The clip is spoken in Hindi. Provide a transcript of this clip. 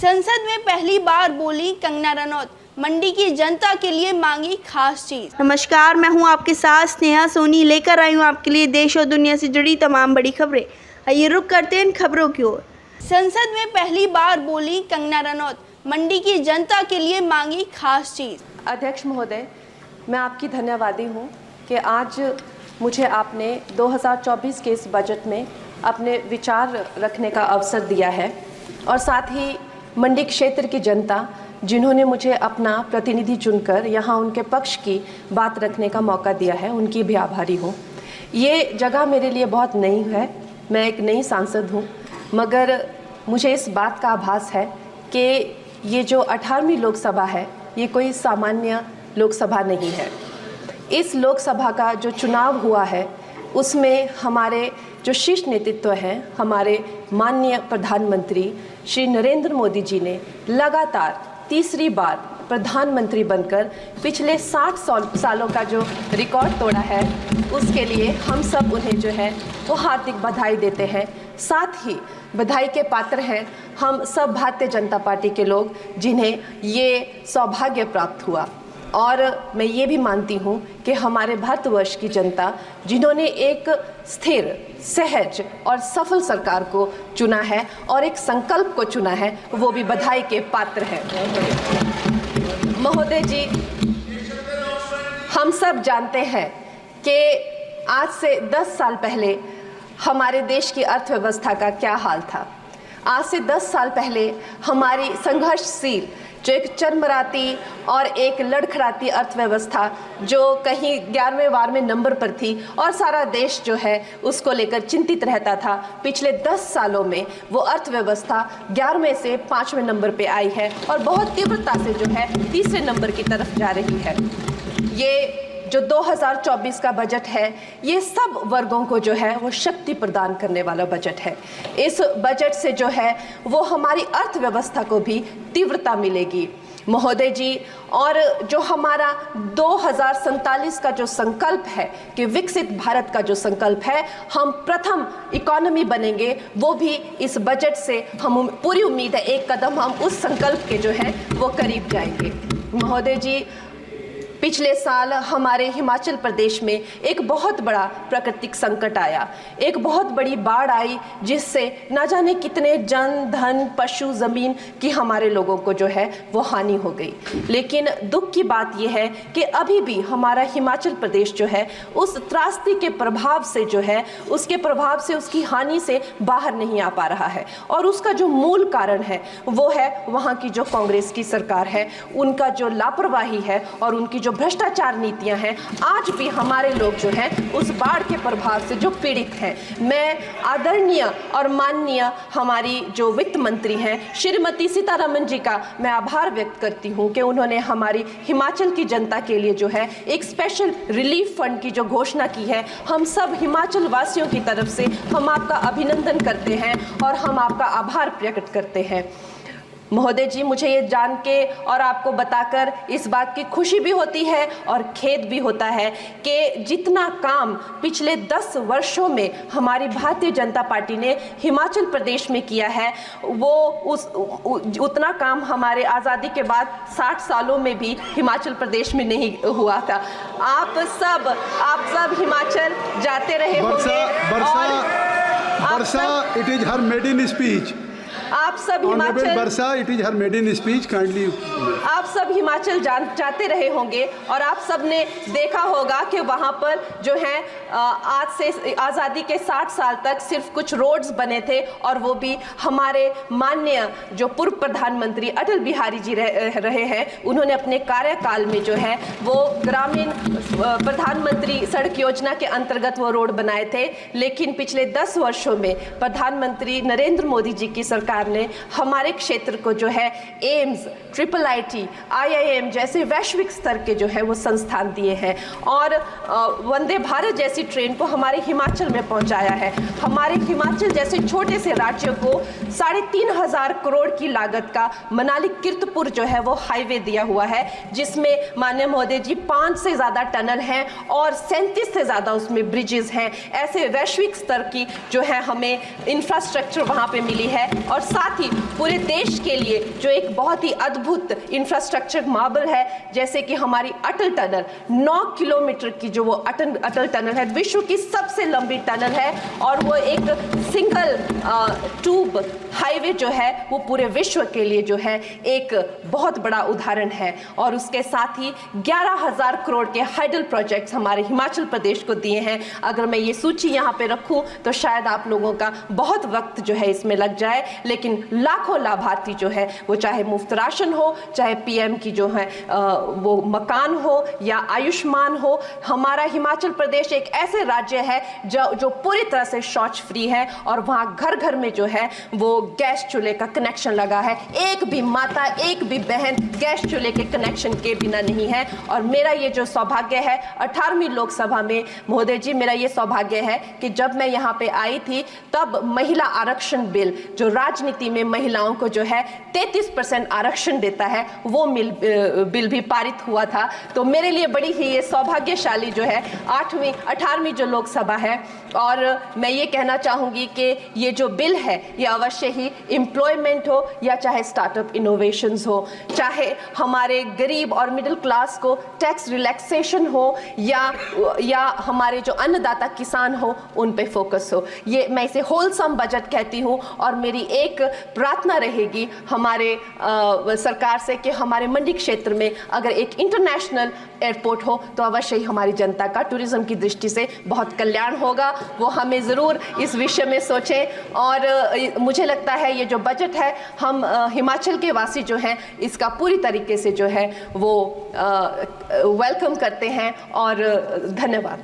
संसद में पहली बार बोली कंगना रनौत, मंडी की जनता के लिए मांगी खास चीज। नमस्कार, मैं हूं आपके साथ स्नेहा सोनी, लेकर आई हूं आपके लिए देश और दुनिया से जुड़ी तमाम बड़ी खबरें। आइए रुक करते हैं इन खबरों की ओर। संसद में पहली बार बोली कंगना रनौत, मंडी की जनता के लिए मांगी खास चीज। अध्यक्ष महोदय, मैं आपकी धन्यवादी हूं कि आज मुझे आपने 2024 के इस बजट में अपने विचार रखने का अवसर दिया है और साथ ही मंडी क्षेत्र की जनता जिन्होंने मुझे अपना प्रतिनिधि चुनकर यहाँ उनके पक्ष की बात रखने का मौका दिया है, उनकी भी आभारी हूँ। ये जगह मेरे लिए बहुत नई है, मैं एक नई सांसद हूँ, मगर मुझे इस बात का आभास है कि ये जो 18वीं लोकसभा है ये कोई सामान्य लोकसभा नहीं है। इस लोकसभा का जो चुनाव हुआ है उसमें हमारे जो शीर्ष नेतृत्व हैं, हमारे माननीय प्रधानमंत्री श्री नरेंद्र मोदी जी ने लगातार तीसरी बार प्रधानमंत्री बनकर पिछले 60 सालों का जो रिकॉर्ड तोड़ा है, उसके लिए हम सब उन्हें जो है वो हार्दिक बधाई देते हैं। साथ ही बधाई के पात्र हैं हम सब भारतीय जनता पार्टी के लोग जिन्हें ये सौभाग्य प्राप्त हुआ। और मैं ये भी मानती हूँ कि हमारे भारतवर्ष की जनता जिन्होंने एक स्थिर, सहज और सफल सरकार को चुना है और एक संकल्प को चुना है, वो भी बधाई के पात्र हैं। महोदय जी, हम सब जानते हैं कि आज से 10 साल पहले हमारे देश की अर्थव्यवस्था का क्या हाल था। आज से 10 साल पहले हमारी संघर्षशील जो एक चरमराती और एक लड़खड़ाती अर्थव्यवस्था जो कहीं 11वें नंबर पर थी और सारा देश जो है उसको लेकर चिंतित रहता था, पिछले 10 सालों में वो अर्थव्यवस्था 11वें से 5वें नंबर पे आई है और बहुत तीव्रता से जो है 3रे नंबर की तरफ जा रही है। ये जो 2024 का बजट है ये सब वर्गों को जो है वो शक्ति प्रदान करने वाला बजट है। इस बजट से जो है वो हमारी अर्थव्यवस्था को भी तीव्रता मिलेगी महोदय जी। और जो हमारा 2047 का जो संकल्प है कि विकसित भारत का जो संकल्प है, हम प्रथम इकोनॉमी बनेंगे, वो भी इस बजट से हम पूरी उम्मीद है एक कदम हम उस संकल्प के जो है वो करीब जाएंगे। महोदय जी, पिछले साल हमारे हिमाचल प्रदेश में एक बहुत बड़ा प्राकृतिक संकट आया, एक बहुत बड़ी बाढ़ आई जिससे ना जाने कितने जन, धन, पशु, ज़मीन की हमारे लोगों को जो है वो हानि हो गई। लेकिन दुख की बात यह है कि अभी भी हमारा हिमाचल प्रदेश जो है उस त्रासदी के प्रभाव से जो है उसके प्रभाव से, उसकी हानि से बाहर नहीं आ पा रहा है। और उसका जो मूल कारण है वो है वहाँ की जो कांग्रेस की सरकार है, उनका जो लापरवाही है और उनकी जो भ्रष्टाचार नीतियां हैं। आज भी हमारे लोग जो हैं उस बाढ़ के प्रभाव से जो पीड़ित हैं। मैं आदरणीय और माननीय हमारी जो वित्त मंत्री हैं श्रीमती सीतारमण जी का मैं आभार व्यक्त करती हूं कि उन्होंने हमारी हिमाचल की जनता के लिए जो है एक स्पेशल रिलीफ फंड की जो घोषणा की है। हम सब हिमाचल वासियों की तरफ से हम आपका अभिनंदन करते हैं और हम आपका आभार प्रकट करते हैं। महोदय जी, मुझे ये जान के और आपको बताकर इस बात की खुशी भी होती है और खेद भी होता है कि जितना काम पिछले 10 वर्षों में हमारी भारतीय जनता पार्टी ने हिमाचल प्रदेश में किया है वो उतना काम हमारे आज़ादी के बाद 60 सालों में भी हिमाचल प्रदेश में नहीं हुआ था। आप सब हिमाचल जाते रहे होंगे। Varsha, it is her maiden speech. आप सब Himachal Varsha, it is her maiden speech, kindly. आप सब हिमाचल जाते रहे होंगे और आप सब ने देखा होगा कि वहाँ पर जो है आज से आज़ादी के 60 साल तक सिर्फ कुछ रोड्स बने थे और वो भी हमारे माननीय जो पूर्व प्रधानमंत्री अटल बिहारी जी रहे हैं, उन्होंने अपने कार्यकाल में जो है वो ग्रामीण प्रधानमंत्री सड़क योजना के अंतर्गत वो रोड बनाए थे। लेकिन पिछले 10 वर्षों में प्रधानमंत्री नरेंद्र मोदी जी की सरकार ने हमारे क्षेत्र को जो है एम्स, IIIT, IIM जैसे वैश्विक स्तर के जो है वो संस्थान दिए हैं और वंदे भारत जैसी ट्रेन को हमारे हिमाचल में पहुंचाया है। हमारे हिमाचल जैसे छोटे से राज्यों को 3,500 करोड़ की लागत का मनाली कीर्तपुर जो है वो हाईवे दिया हुआ है, जिसमें माननीय महोदय जी 5 से ज़्यादा टनल हैं और 37 से ज़्यादा उसमें ब्रिजेस हैं। ऐसे वैश्विक स्तर की जो है हमें इंफ्रास्ट्रक्चर वहाँ पे मिली है और साथ साथ ही पूरे देश के लिए जो एक बहुत ही अद्भुत इंफ्रास्ट्रक्चर मार्बल है, जैसे कि हमारी अटल टनल 9 किलोमीटर की जो वो अटल टनल है, विश्व की सबसे लंबी टनल है और वो एक सिंगल ट्यूब हाईवे जो है वो पूरे विश्व के लिए जो है एक बहुत बड़ा उदाहरण है। और उसके साथ ही 11,000 करोड़ के हाइडल प्रोजेक्ट्स हमारे हिमाचल प्रदेश को दिए हैं। अगर मैं ये सूची यहाँ पे रखूँ तो शायद आप लोगों का बहुत वक्त जो है इसमें लग जाए, लेकिन लाखों लाभार्थी जो है वो चाहे मुफ्त राशन हो, चाहे पीएम की जो है वो मकान हो या आयुष्मान हो। हमारा हिमाचल प्रदेश एक ऐसे राज्य है जो पूरी तरह से शौच फ्री है और वहाँ घर घर में जो है वो गैस चूल्हे का कनेक्शन लगा है। एक भी माता, एक भी बहन गैस चूल्हे के कनेक्शन के बिना नहीं है। और मेरा ये जो सौभाग्य है 18वीं लोकसभा में, महोदय जी, मेरा ये सौभाग्य है कि जब मैं यहाँ पे आई थी तब महिला आरक्षण बिल जो राजनीति में महिलाओं को जो है 33% आरक्षण देता है, वो बिल भी पारित हुआ था। तो मेरे लिए बड़ी ही ये सौभाग्यशाली जो है 18वीं जो लोकसभा है। और मैं ये कहना चाहूँगी कि ये जो बिल है ये अवश्य ही एम्प्लॉयमेंट हो या चाहे स्टार्टअप इनोवेशंस हो, चाहे हमारे गरीब और मिडिल क्लास को टैक्स रिलैक्सेशन हो या हमारे जो अन्नदाता किसान हो उन पे फोकस हो। ये मैं इसे होलसम बजट कहती हूँ। और मेरी एक प्रार्थना रहेगी हमारे सरकार से कि हमारे मंडी क्षेत्र में अगर एक इंटरनेशनल एयरपोर्ट हो तो अवश्य ही हमारी जनता का टूरिज्म की दृष्टि से बहुत कल्याण होगा। वो हमें ज़रूर इस विषय में सोचें। और मुझे लगता है ये जो बजट है हम हिमाचल के वासी जो हैं इसका पूरी तरीके से जो है वो वेलकम करते हैं। और धन्यवाद।